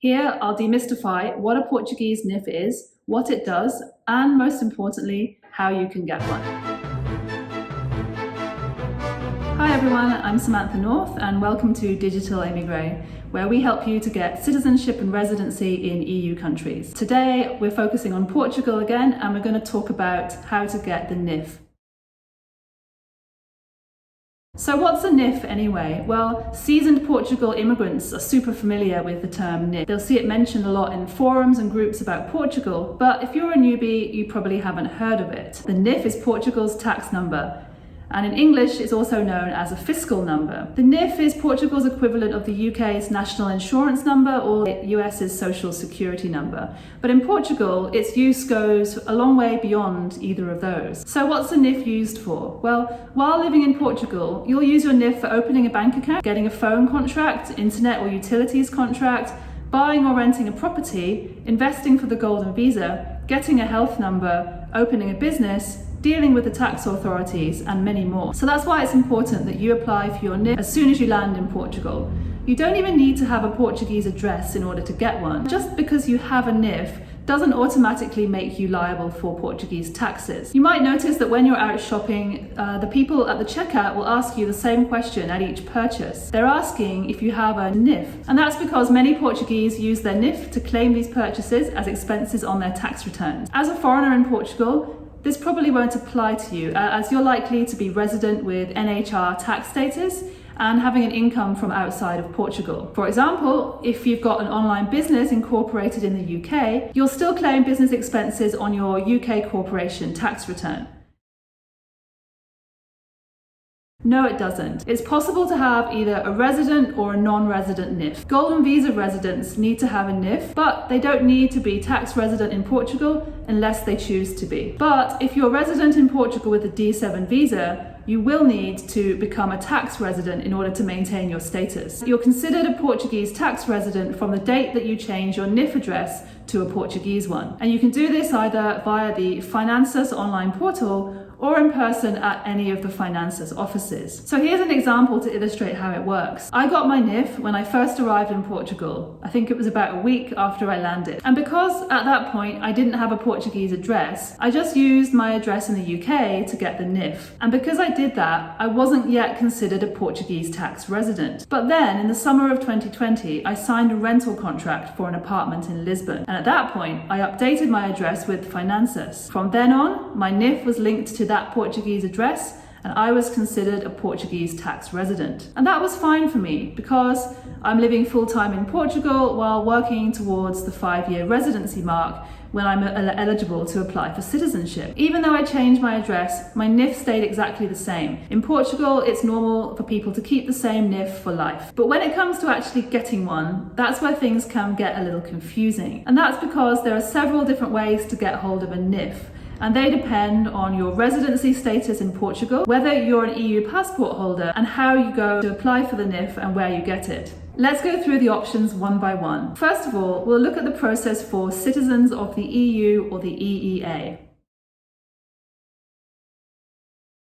Here, I'll demystify what a Portuguese NIF is, what it does, and most importantly, how you can get one. Hi everyone, I'm Samantha North and welcome to Digital Emigre, where we help you to get citizenship and residency in EU countries. Today, we're focusing on Portugal again, and we're going to talk about how to get the NIF. So what's a NIF anyway? Well, seasoned Portugal immigrants are super familiar with the term NIF. They'll see it mentioned a lot in forums and groups about Portugal, but if you're a newbie, you probably haven't heard of it. The NIF is Portugal's tax number, and in English it's also known as a fiscal number. The NIF is Portugal's equivalent of the UK's national insurance number or the US's social security number. But in Portugal, its use goes a long way beyond either of those. So what's the NIF used for? Well, while living in Portugal, you'll use your NIF for opening a bank account, getting a phone contract, internet or utilities contract, buying or renting a property, investing for the golden visa, getting a health number, opening a business, dealing with the tax authorities, and many more. So that's why it's important that you apply for your NIF as soon as you land in Portugal. You don't even need to have a Portuguese address in order to get one. Just because you have a NIF doesn't automatically make you liable for Portuguese taxes. You might notice that when you're out shopping, the people at the checkout will ask you the same question at each purchase. They're asking if you have a NIF. And that's because many Portuguese use their NIF to claim these purchases as expenses on their tax returns. As a foreigner in Portugal, this probably won't apply to you, as you're likely to be resident with NHR tax status and having an income from outside of Portugal. For example, if you've got an online business incorporated in the UK, you'll still claim business expenses on your UK corporation tax return. No, it doesn't. It's possible to have either a resident or a non-resident NIF. Golden visa residents need to have a NIF, but they don't need to be tax resident in Portugal unless they choose to be. But if you're resident in Portugal with a D7 visa, you will need to become a tax resident in order to maintain your status. You're considered a Portuguese tax resident from the date that you change your NIF address to a Portuguese one. And you can do this either via the Finanças online portal or in person at any of the Finanças offices. So here's an example to illustrate how it works. I got my NIF when I first arrived in Portugal. I think it was about a week after I landed. And because at that point I didn't have a Portuguese address, I just used my address in the UK to get the NIF. And because I did that, I wasn't yet considered a Portuguese tax resident. But then in the summer of 2020, I signed a rental contract for an apartment in Lisbon. And at that point, I updated my address with Finanças. From then on, my NIF was linked to that Portuguese address, and I was considered a Portuguese tax resident. And that was fine for me because I'm living full-time in Portugal while working towards the 5-year residency mark when I'm eligible to apply for citizenship. Even though I changed my address, my NIF stayed exactly the same. In Portugal, it's normal for people to keep the same NIF for life. But when it comes to actually getting one, that's where things can get a little confusing. And that's because there are several different ways to get hold of a NIF. And they depend on your residency status in Portugal, whether you're an EU passport holder, and how you go to apply for the NIF and where you get it. Let's go through the options one by one. First of all, we'll look at the process for citizens of the EU or the EEA.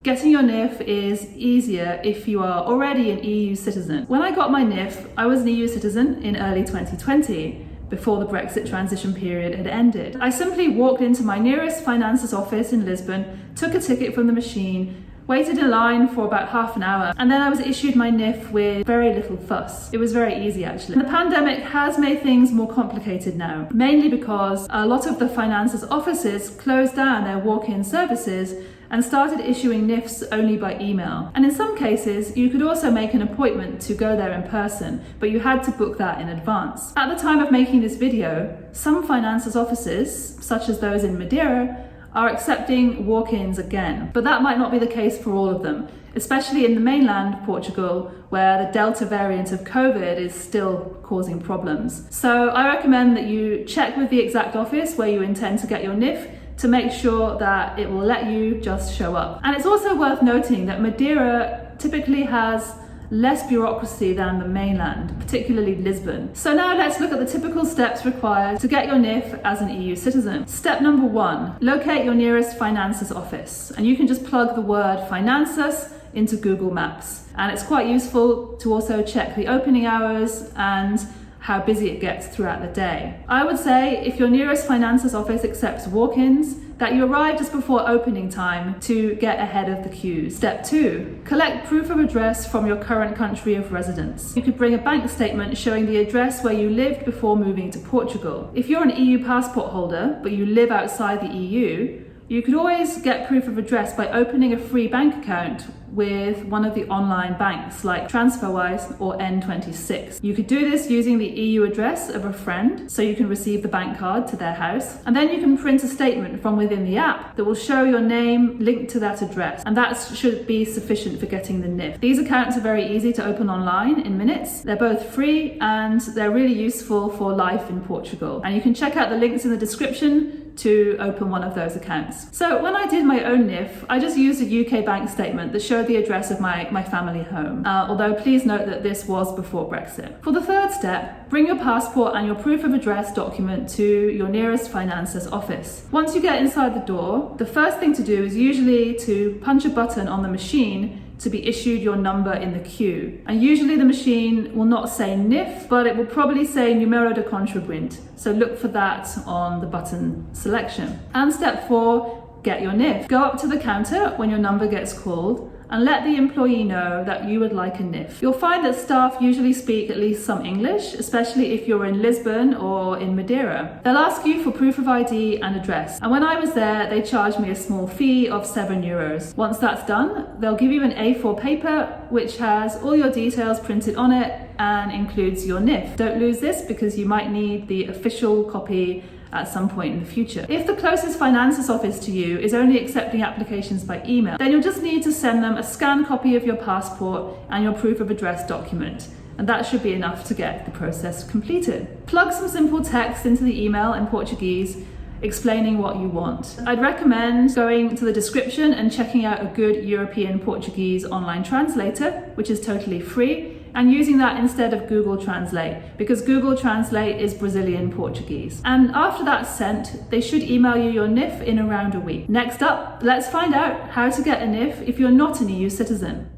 Getting your NIF is easier if you are already an EU citizen. When I got my NIF, I was an EU citizen in early 2020. Before the Brexit transition period had ended. I simply walked into my nearest Finanças office in Lisbon, took a ticket from the machine, waited in line for about half an hour, and then I was issued my NIF with very little fuss. It was very easy actually. The pandemic has made things more complicated now, mainly because a lot of the Finanças offices closed down their walk-in services and started issuing NIFs only by email. And in some cases, you could also make an appointment to go there in person, but you had to book that in advance. At the time of making this video, some Finanças offices, such as those in Madeira, are accepting walk-ins again. But that might not be the case for all of them, especially in the mainland Portugal, where the Delta variant of COVID is still causing problems. So I recommend that you check with the exact office where you intend to get your NIF to make sure that it will let you just show up. And it's also worth noting that Madeira typically has less bureaucracy than the mainland, particularly Lisbon. So now let's look at the typical steps required to get your NIF as an EU citizen. Step number 1, locate your nearest Finanças office. And you can just plug the word Finanças into Google Maps. And it's quite useful to also check the opening hours and how busy it gets throughout the day. I would say if your nearest finances office accepts walk-ins, that you arrive just before opening time to get ahead of the queues. Step 2, collect proof of address from your current country of residence. You could bring a bank statement showing the address where you lived before moving to Portugal. If you're an EU passport holder, but you live outside the EU, you could always get proof of address by opening a free bank account with one of the online banks like TransferWise or N26. You could do this using the EU address of a friend, so you can receive the bank card to their house, and then you can print a statement from within the app that will show your name linked to that address, and that should be sufficient for getting the NIF. These accounts are very easy to open online in minutes. They're both free and they're really useful for life in Portugal, and you can check out the links in the description to open one of those accounts. So when I did my own NIF, I just used a UK bank statement that showed the address of my family home, although please note that this was before Brexit. For the third step, bring your passport and your proof of address document to your nearest finances office. Once you get inside the door, the first thing to do is usually to punch a button on the machine to be issued your number in the queue. And usually the machine will not say NIF, but it will probably say Número de Contribuinte. So look for that on the button selection. And step 4, get your NIF. Go up to the counter when your number gets called and let the employee know that you would like a NIF. You'll find that staff usually speak at least some English, especially if you're in Lisbon or in Madeira. They'll ask you for proof of ID and address. And when I was there, they charged me a small fee of €7. Once that's done, they'll give you an A4 paper which has all your details printed on it and includes your NIF. Don't lose this because you might need the official copy at some point in the future. If the closest finances office to you is only accepting applications by email, then you'll just need to send them a scanned copy of your passport and your proof of address document, and that should be enough to get the process completed. Plug some simple text into the email in Portuguese explaining what you want. I'd recommend going to the description and checking out a good European Portuguese online translator, which is totally free, and using that instead of Google Translate, because Google Translate is Brazilian Portuguese. And after that's sent, they should email you your NIF in around a week. Next up, let's find out how to get a NIF if you're not an EU citizen.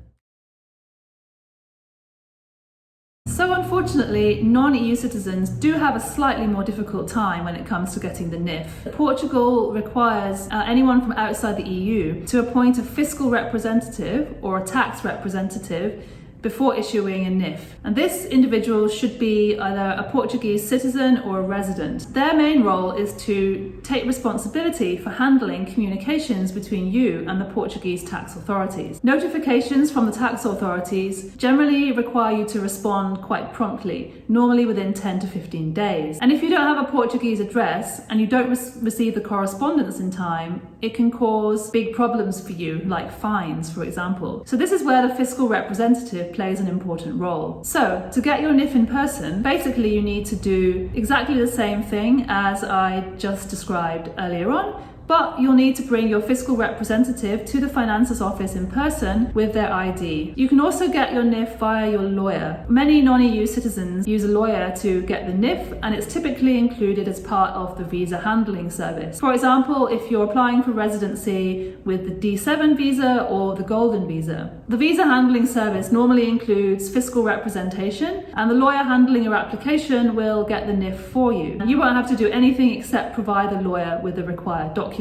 So unfortunately, non-EU citizens do have a slightly more difficult time when it comes to getting the NIF. Portugal requires anyone from outside the EU to appoint a fiscal representative or a tax representative before issuing a NIF. And this individual should be either a Portuguese citizen or a resident. Their main role is to take responsibility for handling communications between you and the Portuguese tax authorities. Notifications from the tax authorities generally require you to respond quite promptly, normally within 10 to 15 days. And if you don't have a Portuguese address and you don't receive the correspondence in time, it can cause big problems for you, like fines, for example. So this is where the fiscal representative plays an important role. So to get your NIF in person, basically you need to do exactly the same thing as I just described earlier on, but you'll need to bring your fiscal representative to the finances office in person with their ID. You can also get your NIF via your lawyer. Many non-EU citizens use a lawyer to get the NIF, and it's typically included as part of the visa handling service. For example, if you're applying for residency with the D7 visa or the Golden visa. The visa handling service normally includes fiscal representation, and the lawyer handling your application will get the NIF for you. You won't have to do anything except provide the lawyer with the required documents.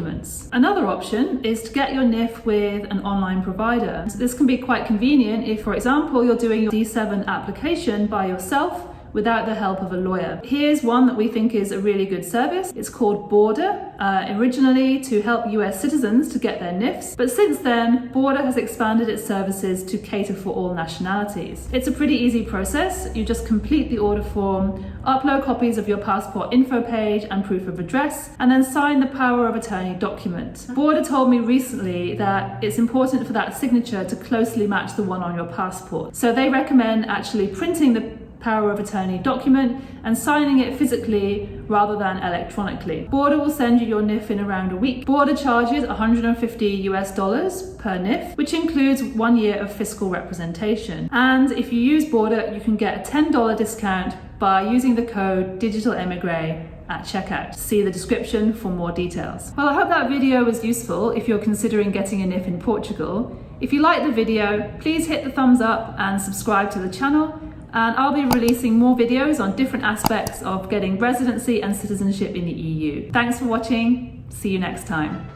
Another option is to get your NIF with an online provider. So this can be quite convenient if, for example, you're doing your D7 application by yourself without the help of a lawyer. Here's one that we think is a really good service. It's called Border, originally to help US citizens to get their NIFs, but since then, Border has expanded its services to cater for all nationalities. It's a pretty easy process. You just complete the order form, upload copies of your passport info page and proof of address, and then sign the power of attorney document. Border told me recently that it's important for that signature to closely match the one on your passport. So they recommend actually printing the power of attorney document and signing it physically rather than electronically. Border will send you your NIF in around a week. Border charges $150 per NIF, which includes 1 year of fiscal representation. And if you use Border, you can get a $10 discount by using the code DigitalEmigre at checkout. See the description for more details. Well, I hope that video was useful if you're considering getting a NIF in Portugal. If you liked the video, please hit the thumbs up and subscribe to the channel. and I'll be releasing more videos on different aspects of getting residency and citizenship in the EU. Thanks for watching. See you next time.